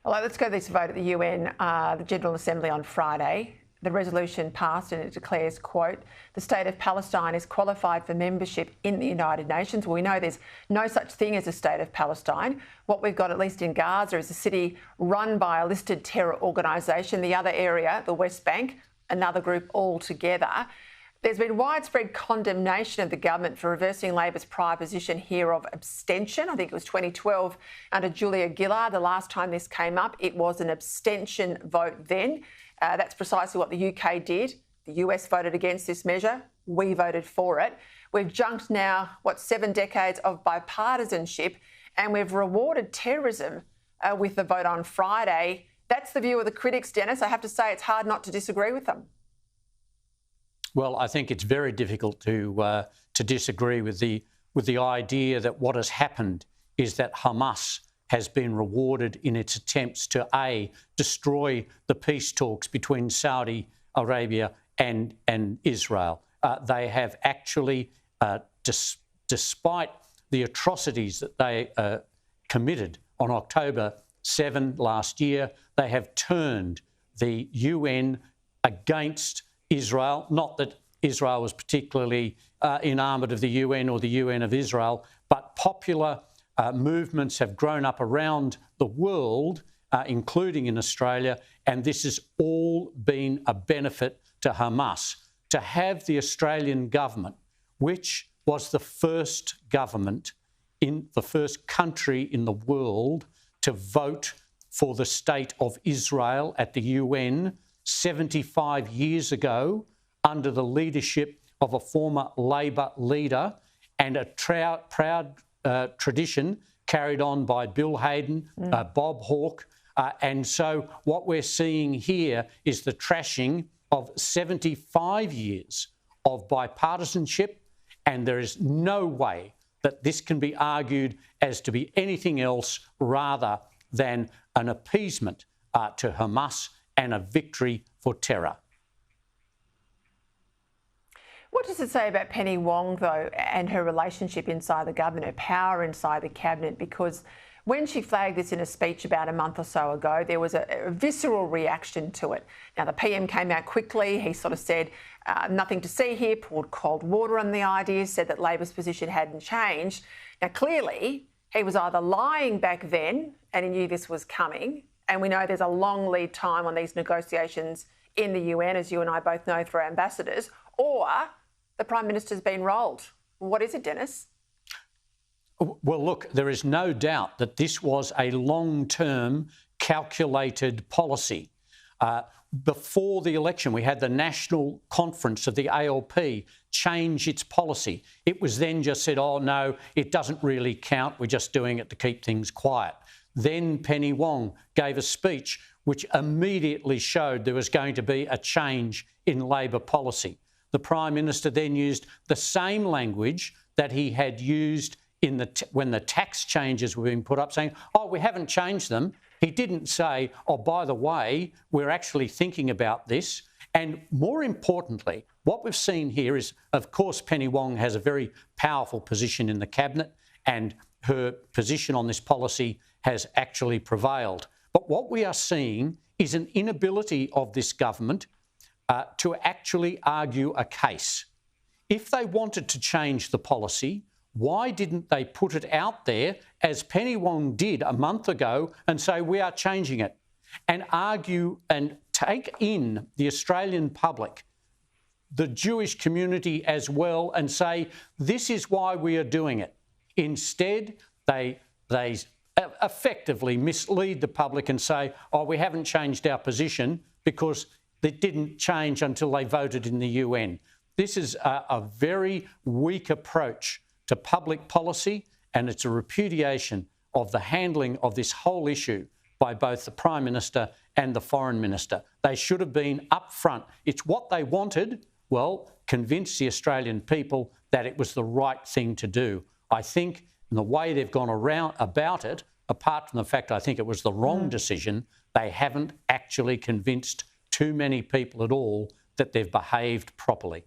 Well, let's go to this vote at the UN, the General Assembly on Friday. The resolution passed and it declares, quote, the state of Palestine is qualified for membership in the United Nations. Well, we know there's no such thing as a state of Palestine. What we've got, at least in Gaza, is a city run by a listed terror organisation. The other area, the West Bank, another group altogether. There's been widespread condemnation of the government for reversing Labor's prior position here of abstention. I think it was 2012 under Julia Gillard. The last time this came up, it was an abstention vote then. That's precisely what the UK did. The US voted against this measure. We voted for it. We've junked now, 7 decades of bipartisanship, and we've rewarded terrorism with the vote on Friday. That's the view of the critics, Dennis. I have to say it's hard not to disagree with them. Well, I think it's very difficult to disagree with the idea that what has happened is that Hamas has been rewarded in its attempts to destroy the peace talks between Saudi Arabia and Israel. They have actually, despite the atrocities that they committed on October 7 last year, they have turned the UN against Israel. Not that Israel was particularly enamoured of the UN or the UN of Israel, but popular movements have grown up around the world, including in Australia, and this has all been a benefit to Hamas. To have the Australian government, which was the first government in the first country in the world to vote for the state of Israel at the UN 75 years ago under the leadership of a former Labor leader, and a proud tradition carried on by Bill Hayden, Bob Hawke. And so what we're seeing here is the trashing of 75 years of bipartisanship, and there is no way that this can be argued as to be anything else rather than an appeasement to Hamas and a victory for terror. What does it say about Penny Wong, though, and her relationship inside the government, her power inside the cabinet? Because when she flagged this in a speech about a month or so ago, there was a visceral reaction to it. Now, the PM came out quickly. He sort of said, nothing to see here, poured cold water on the idea, said that Labor's position hadn't changed. Now, clearly, he was either lying back then and he knew this was coming, and we know there's a long lead time on these negotiations in the UN, as you and I both know, for ambassadors, or the Prime Minister's been rolled. What is it, Dennis? Well, look, there is no doubt that this was a long-term calculated policy. Before the election, we had the National Conference of the ALP change its policy. It was then just said, oh, no, it doesn't really count. We're just doing it to keep things quiet. Then Penny Wong gave a speech which immediately showed there was going to be a change in Labor policy. The Prime Minister then used the same language that he had used when the tax changes were being put up, saying, oh, we haven't changed them. He didn't say, oh, by the way, we're actually thinking about this. And more importantly, what we've seen here is, of course, Penny Wong has a very powerful position in the cabinet, and her position on this policy has actually prevailed. But what we are seeing is an inability of this government to actually argue a case. If they wanted to change the policy, why didn't they put it out there, as Penny Wong did a month ago, and say, we are changing it, and argue and take in the Australian public, the Jewish community as well, and say, this is why we are doing it. Instead, they effectively mislead the public and say, oh, we haven't changed our position because it didn't change until they voted in the UN. This is a very weak approach to public policy, and it's a repudiation of the handling of this whole issue by both the Prime Minister and the Foreign Minister. They should have been upfront. It's what they wanted. Well, convince the Australian people that it was the right thing to do. I think in the way they've gone about it, apart from the fact I think it was the wrong decision, they haven't actually convinced too many people at all that they've behaved properly.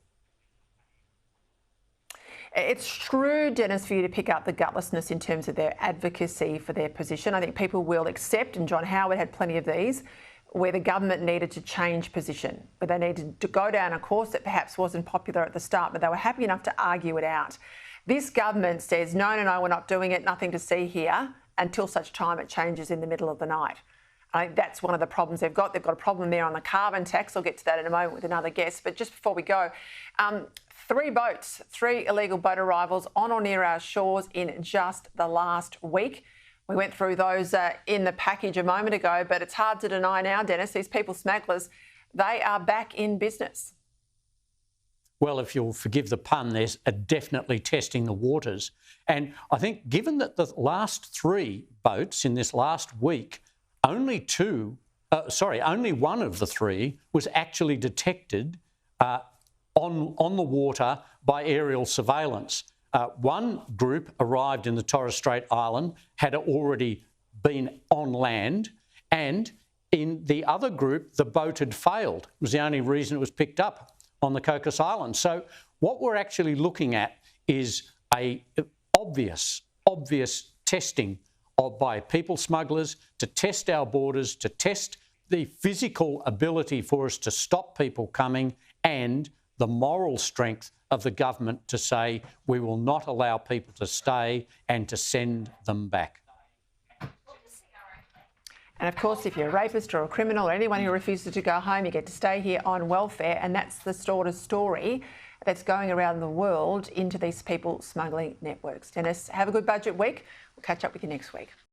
It's shrewd, Dennis, for you to pick up the gutlessness in terms of their advocacy for their position. I think people will accept, and John Howard had plenty of these, where the government needed to change position, where they needed to go down a course that perhaps wasn't popular at the start, but they were happy enough to argue it out. This government says, no, we're not doing it, nothing to see here, until such time it changes in the middle of the night. I think that's one of the problems they've got. They've got a problem there on the carbon tax. I'll get to that in a moment with another guest. But just before we go, 3 boats, 3 illegal boat arrivals on or near our shores in just the last week. We went through those in the package a moment ago, but it's hard to deny now, Dennis, these people smugglers, they are back in business. Well, if you'll forgive the pun, there's definitely testing the waters. And I think given that the last 3 boats in this last week, only one of the 3 was actually detected on the water by aerial surveillance. One group arrived in the Torres Strait Island, had already been on land, and in the other group, the boat had failed. It was the only reason it was picked up on the Cocos Islands. So what we're actually looking at is a obvious testing by people smugglers to test our borders, to test the physical ability for us to stop people coming, and the moral strength of the government to say we will not allow people to stay and to send them back. And of course, if you're a rapist or a criminal or anyone who refuses to go home, you get to stay here on welfare. And that's the sort of story that's going around the world into these people smuggling networks. Dennis, have a good budget week. We'll catch up with you next week.